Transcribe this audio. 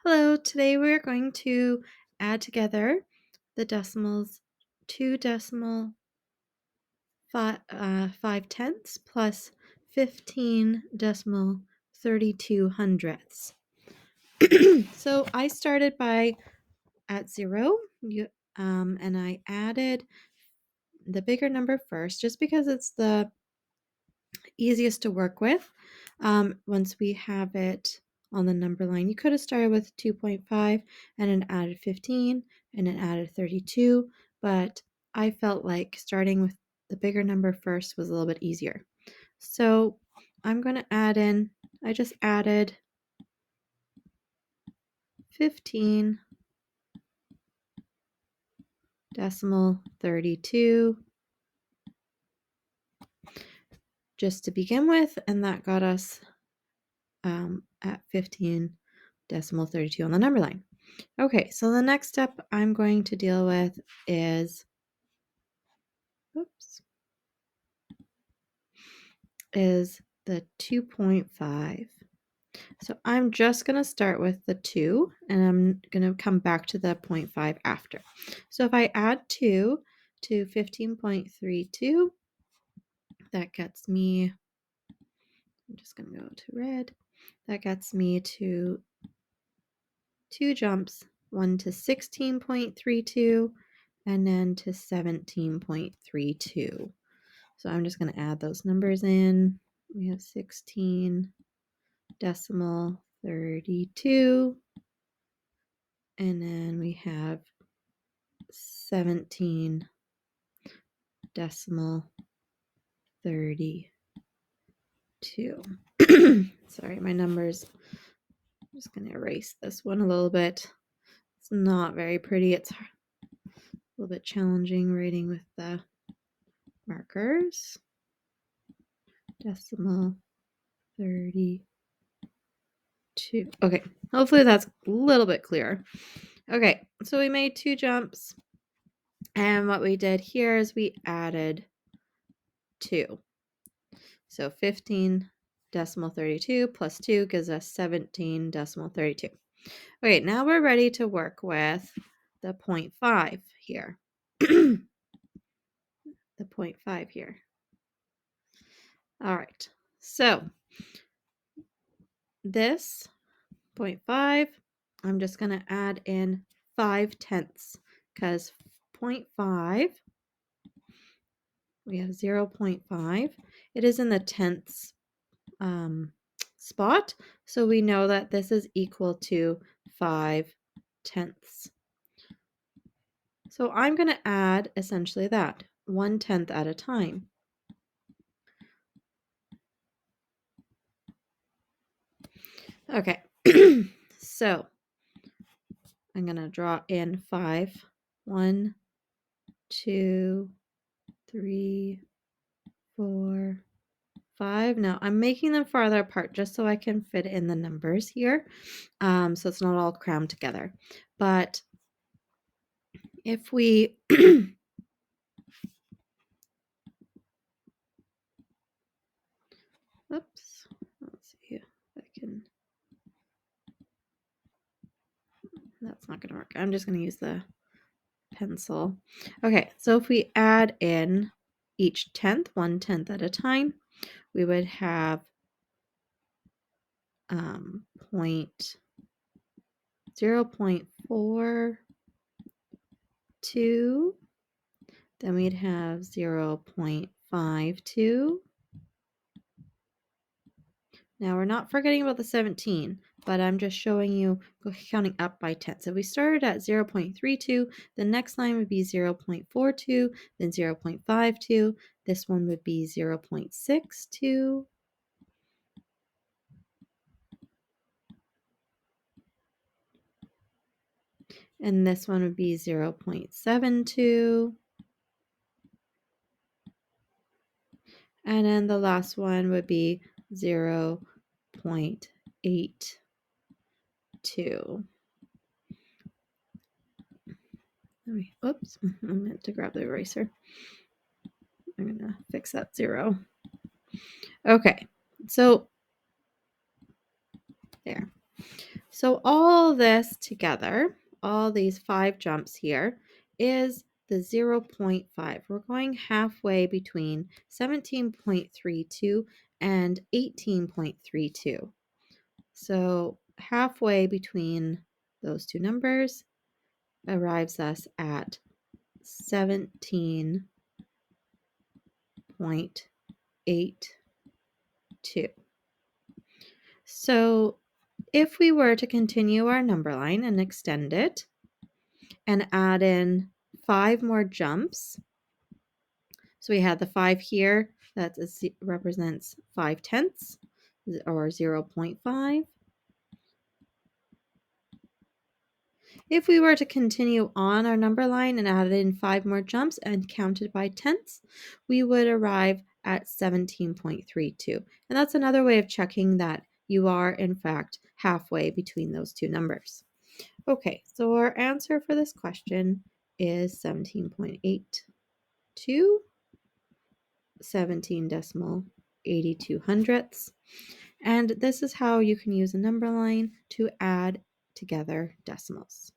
Hello, today we're going to add together the decimals 2 decimal 5 tenths plus 15 decimal 32 hundredths. So I started by at 0 and I added the bigger number first just because it's the easiest to work with. Once we have it on the number line, you could have started with 2.5 and then added 15 and then added 32, but I felt like starting with the bigger number first was a little bit easier. So I'm going to add in, I just added 15 decimal 32 just to begin with, and that got us at 15 decimal 32 on the number line. Okay, so the next step I'm going to deal with is, the 2.5. So I'm just going to start with the 2, and I'm going to come back to the 0.5 after. So if I add 2 to 15.32, that gets me, I'm just going to go to red, that gets me to 2 jumps, one to 16.32, and then to 17.32. So I'm just going to add those numbers in. We have 16 decimal 32, and then we have 17 decimal 32. Sorry, my numbers. I'm just going to erase this one a little bit. It's not very pretty. It's a little bit challenging writing with the markers. Decimal 32. Okay, hopefully that's a little bit clearer. Okay, so we made 2 jumps, and what we did here is we added 2. So 15 decimal 32 plus 2 gives us 17 decimal 32. Okay, now we're ready to work with the 0.5 here. The 0.5 here. All right, so this 0.5, I'm just going to add in 5 tenths because 0.5, we have 0.5. It is in the tenths spot, so we know that this is equal to 5 tenths. So I'm going to add essentially that, 1/10 at a time. Okay, so I'm going to draw in 5. 1, 2, 3, 4, 5. Now I'm making them farther apart just so I can fit in the numbers here, so it's not all crammed together. But if we oops, let's see if I can, that's not going to work. I'm just going to use the pencil. Okay, so if we add in each tenth, 1/10 at a time, we would have 0.42, then we'd have 0.52. Now we're not forgetting about the 17, but I'm just showing you counting up by 10. So we started at 0.32, the next line would be 0.42, then 0.52, this one would be 0.62, and this one would be 0.72, and then the last one would be 0.82. Oops, I meant to grab the eraser. I'm going to fix that 0. Okay, so there. So all this together, all these 5 jumps here, is the 0.5. We're going halfway between 17.32 and 18.32. So halfway between those two numbers arrives us at 17.82. So if we were to continue our number line and extend it and add in 5 more jumps, so we had the 5 here, that represents 5/10 or 0.5. If we were to continue on our number line and add in 5 more jumps and counted by tenths, we would arrive at 17.32. And that's another way of checking that you are, in fact, halfway between those two numbers. Okay, so our answer for this question is 17.82, 17.82 hundredths. And this is how you can use a number line to add together decimals.